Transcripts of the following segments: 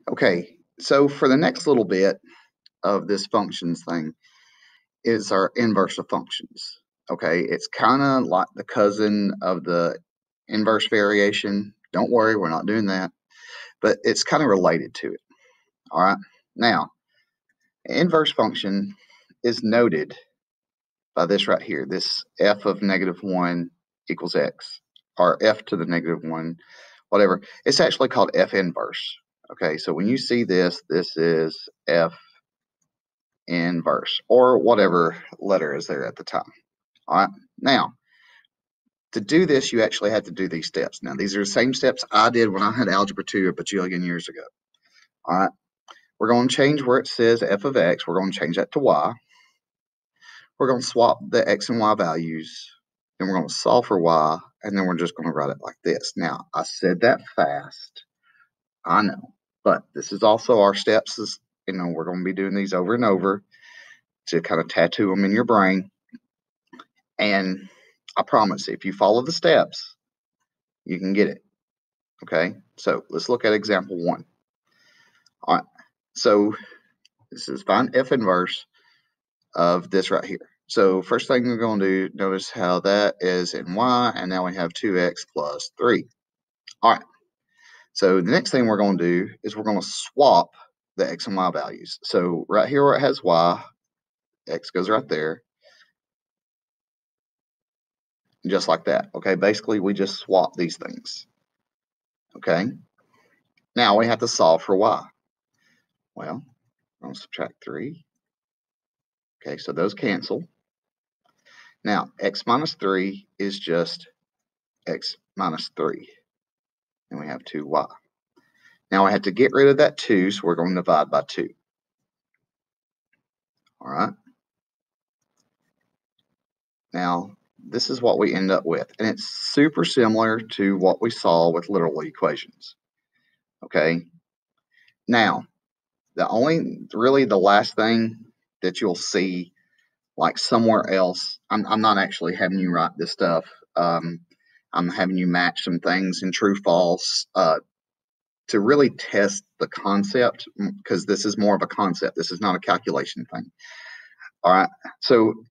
Okay, so for the next little bit of this functions thing is our inverse of functions. Okay, it's kind of like the cousin of the inverse variation. Don't worry, we're not doing that, but it's kind of related to it. All right, now, inverse function is noted by this right here, this f of -1 equals x, or f to the -1, whatever. It's actually called f inverse. Okay, so when you see this, this is f inverse, or whatever letter is there at the top. All right, now, to do this, you actually have to do these steps. Now, these are the same steps I did when I had Algebra 2 a bajillion years ago. All right, we're going to change where it says f of x, we're going to change that to y. We're going to swap the x and y values, then we're going to solve for y, and then we're just going to write it like this. Now, I said that fast, I know, but this is also our steps. We're going to be doing these over and over to kind of tattoo them in your brain. And I promise, if you follow the steps, you can get it. Okay, so let's look at example 1. All right, so this is find f inverse of this right here. So first thing we're going to do, notice how that is in y, and now we have 2x plus 3. All right, so the next thing we're going to do is we're going to swap the x and y values. So right here where it has y, x goes right there, just like that. Okay, basically we just swap these things. Okay, now we have to solve for y. Well, we're going to subtract 3. Okay, so those cancel. Now, x minus 3 is just x minus 3. And we have 2y. Now, I have to get rid of that 2, so we're going to divide by 2. All right. Now, this is what we end up with. And it's super similar to what we saw with literal equations. Okay. Now, the last thing that you'll see, like somewhere else, I'm not actually having you write this stuff. I'm having you match some things in true false to really test the concept, because this is more of a concept. This is not a calculation thing. All right, so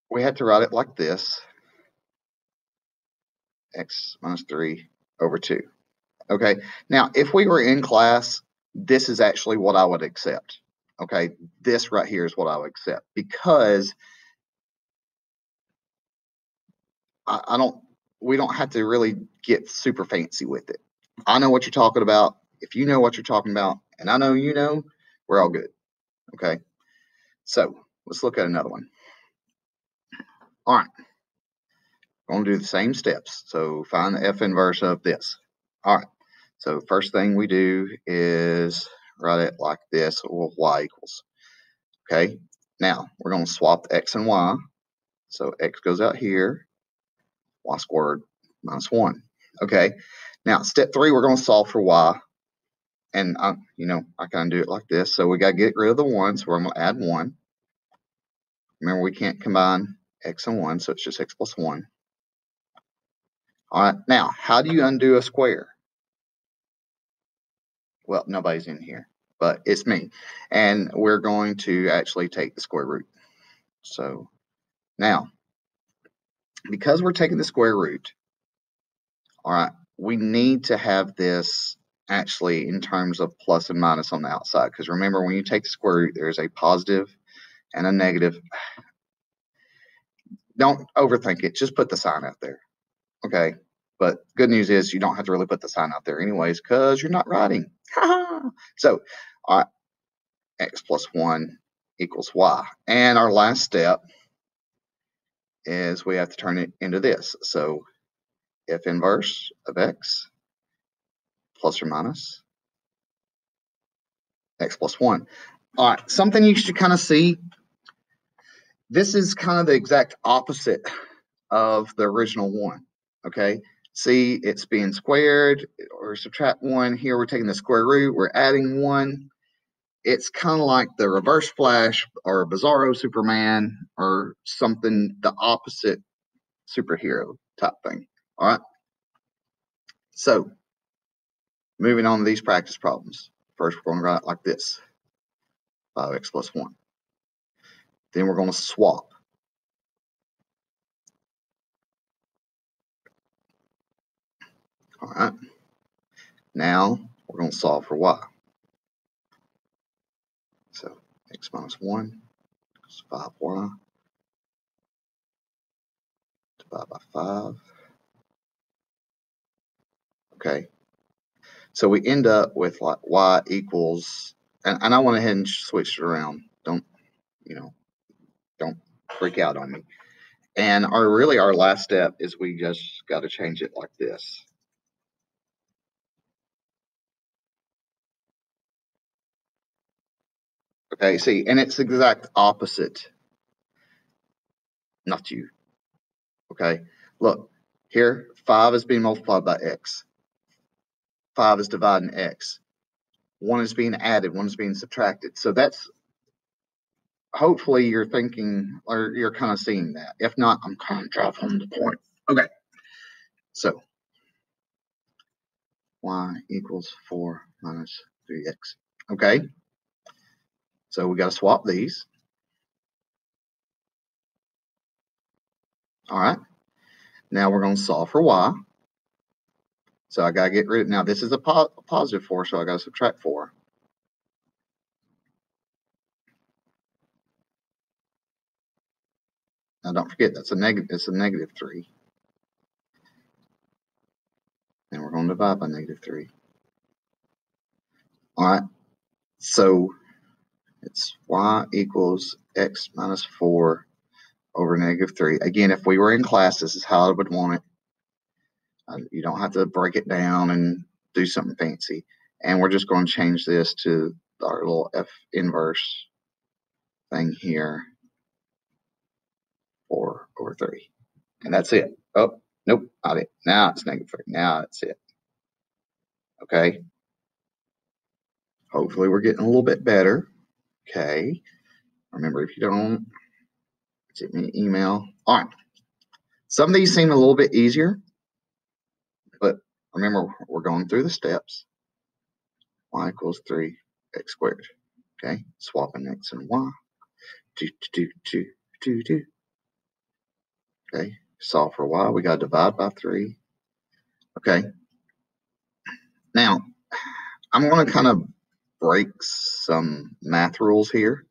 we had to write it like this: x minus 3 over 2. Okay, now if we were in class, this is actually what I would accept. Okay, this right here is what I would accept, because we don't have to really get super fancy with it. I know what you're talking about. If you know what you're talking about, and I know you know, we're all good. Okay, so let's look at another one. All right, we're going to do the same steps. So find the f inverse of this. All right, so first thing we do is write it like this, or y equals. Okay, now we're going to swap the x and y. So x goes out here, y squared minus 1. Okay, now step 3, we're going to solve for y. And I kind of do it like this. So we got to get rid of the 1, so we're going to add 1. Remember, we can't combine x and 1, so it's just x plus 1. All right, now, how do you undo a square? Well, nobody's in here, but it's me. And we're going to actually take the square root. So now, because we're taking the square root, all right, we need to have this actually in terms of plus and minus on the outside. Because remember, when you take the square root, there's a positive and a negative. Don't overthink it. Just put the sign out there. Okay. But good news is you don't have to really put the sign out there anyways, because you're not writing. So, all right, x plus 1 equals y. And our last step is we have to turn it into this. So f inverse of x plus or minus x plus 1. All right, something you should kind of see. This is kind of the exact opposite of the original one. Okay, see, it's being squared, or subtract 1. Here we're taking the square root, we're adding 1. It's kind of like the Reverse Flash or Bizarro Superman or something, the opposite superhero type thing. All right, so Moving on to these practice problems. First, we're going to write it like this, 5x plus 1. Then we're going to swap. All right. Now, we're going to solve for y. So, x minus 1 is 5y divided by 5. Okay. So we end up with like y equals, and I went ahead and switched it around. Don't freak out on me. And our last step is we just got to change it like this. Okay, see, and it's the exact opposite. Not you. Okay, look, here, 5 is being multiplied by x. 5 is dividing x. 1 is being added, 1 is being subtracted. So that's, hopefully you're thinking, or you're kind of seeing that. If not, I'm kind of driving home the point. Okay, so y equals 4 minus 3x. Okay, so we got to swap these. All right, now we're going to solve for y. So I got to get rid of, now this is a positive 4, so I got to subtract 4. Now don't forget, that's a negative, it's a negative 3. And we're going to divide by negative 3. All right, so it's y equals x minus 4 over negative 3. Again, if we were in class, this is how I would want it. You don't have to break it down and do something fancy. And we're just going to change this to our little f inverse thing here, 4 over 3. And that's it. Oh, nope, not it. Now it's negative 3. Now that's it. Okay. Hopefully we're getting a little bit better. Okay. Remember, if you don't, send me an email. All right. Some of these seem a little bit easier, but remember, we're going through the steps. Y equals 3x squared. Okay. Swapping x and y. 2. Okay. Solve for y. We got to divide by 3. Okay. Now, I'm going to kind of break some math rules here.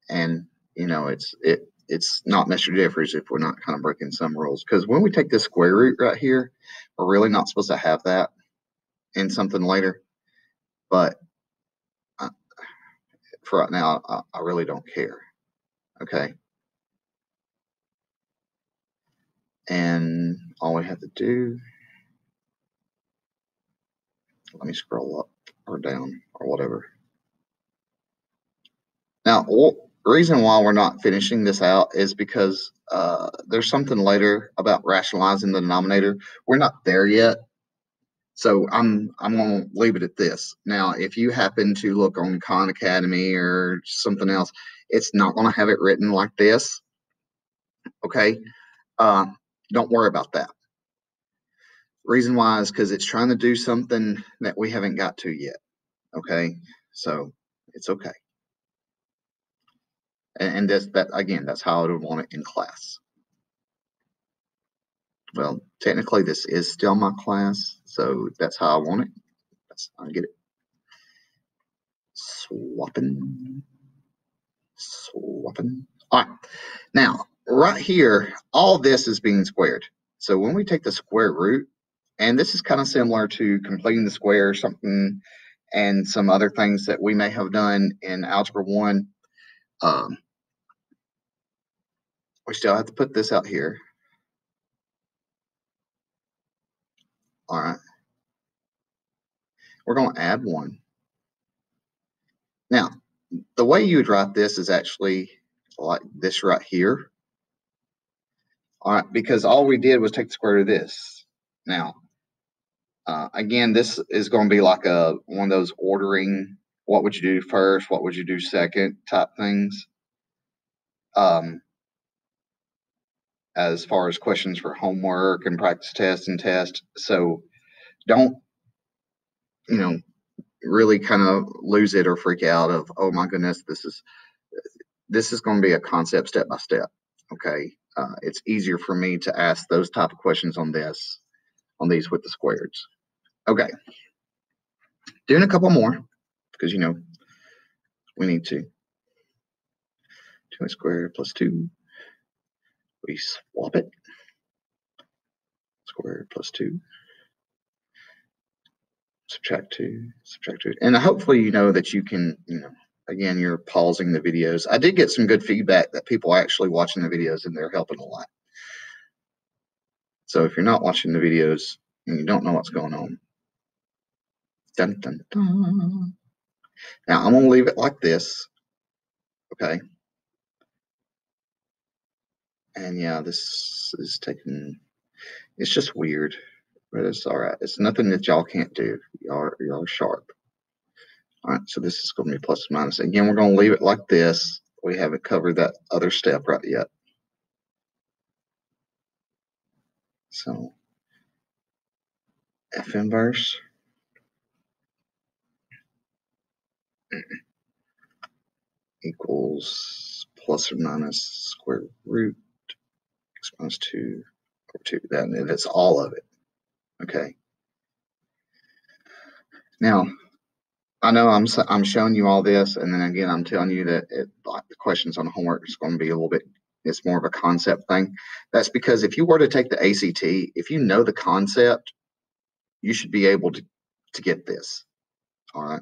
And, you know, it's not Mr. Jeffries if we're not kind of breaking some rules. Because when we take the square root right here, we're really not supposed to have that in something later. But for right now, I really don't care. Okay. And all we have to do, let me scroll up or down or whatever. Now, the reason why we're not finishing this out is because there's something later about rationalizing the denominator. We're not there yet. So I'm going to leave it at this. Now, if you happen to look on Khan Academy or something else, it's not going to have it written like this. Okay. Don't worry about that. Reason why is because it's trying to do something that we haven't got to yet. Okay. So it's okay. And again, that's how I would want it in class. Well, technically this is still my class, so that's how I want it. I get it. Swapping. All right. Now, right here, all this is being squared. So when we take the square root, and this is kind of similar to completing the square, something, and some other things that we may have done in Algebra 1, we still have to put this out here. All right. We're going to add 1. Now, the way you would write this is actually like this right here. All right, because all we did was take the square root of this. Now, again, this is going to be like one of those ordering, what would you do first, what would you do second type things. And as far as questions for homework and practice tests and tests. So don't, really kind of lose it or freak out of, oh my goodness, this is going to be a concept step by step. Okay. It's easier for me to ask those type of questions on these with the squareds. Okay. Doing a couple more because, we need to. 2x squared plus 2. We swap it. Squared plus 2. Subtract 2. Subtract 2. And hopefully you know that you can, again, you're pausing the videos. I did get some good feedback that people are actually watching the videos and they're helping a lot. So if you're not watching the videos and you don't know what's going on, dun, dun, dun. Now I'm going to leave it like this. Okay. And yeah, this is taking, it's just weird, but it's all right. It's nothing that y'all can't do. Y'all are sharp. All right, so this is going to be plus and minus. Again, we're going to leave it like this. We haven't covered that other step right yet. So F inverse equals plus or minus square root x minus 2 over 2. That's all of it. Okay. Now, I know I'm showing you all this, and then again, I'm telling you that like the questions on homework is going to be a little bit, it's more of a concept thing. That's because if you were to take the ACT, if you know the concept, you should be able to get this. All right.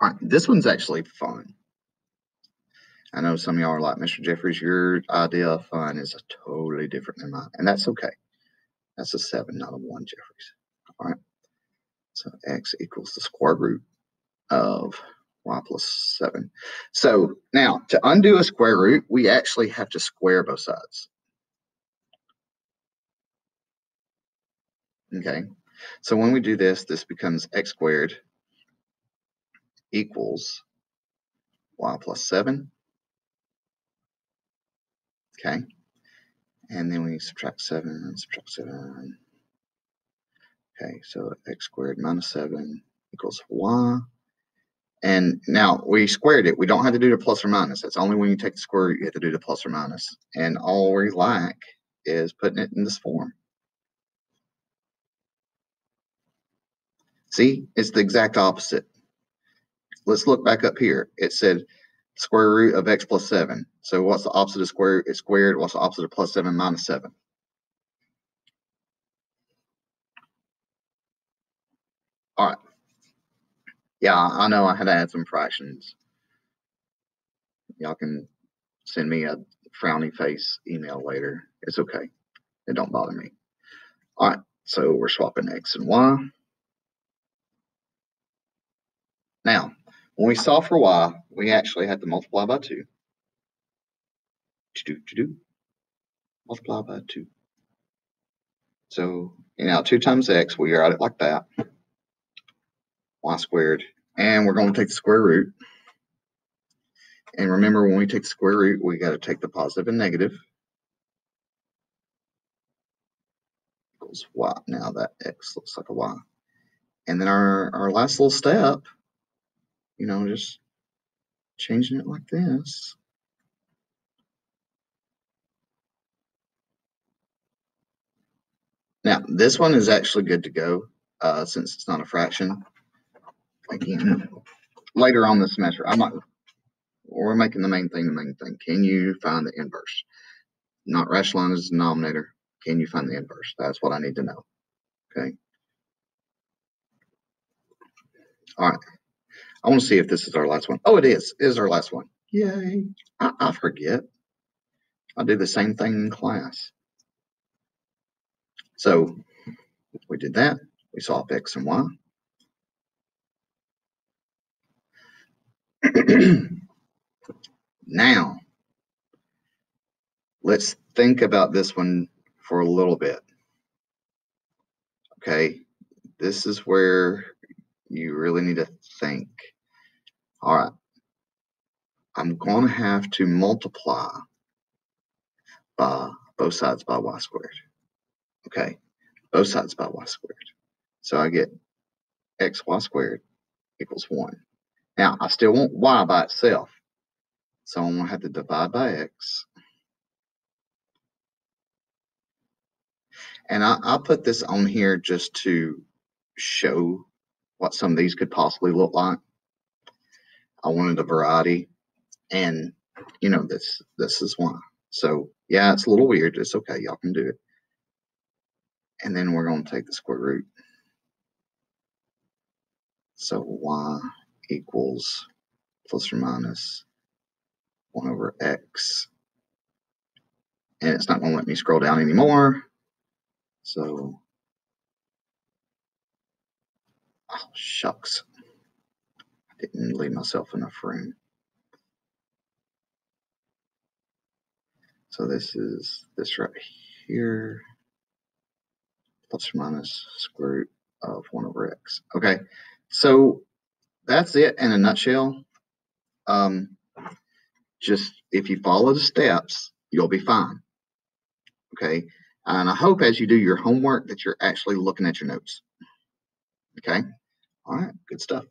All right. This one's actually fun. I know some of y'all are like, Mr. Jeffries, your idea of fun is totally different than mine, and that's okay. That's a 7, not a 1, Jeffries. All right. So x equals the square root of y plus 7. So now to undo a square root, we actually have to square both sides. Okay. So when we do this, this becomes x squared equals y plus 7. Okay. And then we subtract 7 and subtract 7. Okay, so x squared minus 7 equals y. And now we squared it. We don't have to do the plus or minus. That's only when you take the square root you have to do the plus or minus. And all we like is putting it in this form. See, it's the exact opposite. Let's look back up here. It said square root of x plus 7. So what's the opposite of square root? It's squared. What's the opposite of plus 7 minus 7? All right. Yeah, I know I had to add some fractions. Y'all can send me a frowny face email later. It's okay. It don't bother me. All right. So we're swapping x and y. Now, when we solve for y, we actually have to multiply by 2. Multiply by 2. So now 2 times x, we write it like that. Y squared. And we're going to take the square root. And remember, when we take the square root, we got to take the positive and negative. Equals y. Now that x looks like a y. And then our last little step, just changing it like this. Now, this one is actually good to go since it's not a fraction. Again, later on this semester, we're making the main thing. Can you find the inverse? Not rationalize the denominator. Can you find the inverse? That's what I need to know. Okay. All right. I want to see if this is our last one. Oh, it is. It is our last one. Yay. I forget. I do the same thing in class. So we did that. We solved x and y. Now, let's think about this one for a little bit. Okay. This is where you really need to think. All right. I'm going to have to multiply by both sides by y squared. Okay, both sides by y squared. So I get xy squared equals 1. Now, I still want y by itself. So I'm going to have to divide by x. And I put this on here just to show what some of these could possibly look like. I wanted a variety, and you know, this is why. So yeah, it's a little weird. It's okay, y'all can do it. And then we're going to take the square root. So y equals plus or minus 1 over x. And it's not going to let me scroll down anymore. So, oh, shucks. I didn't leave myself enough room. So this is this right here, plus or minus square root of 1 over x. Okay, so that's it in a nutshell. Just if you follow the steps, you'll be fine. Okay, and I hope as you do your homework that you're actually looking at your notes. Okay, all right, good stuff.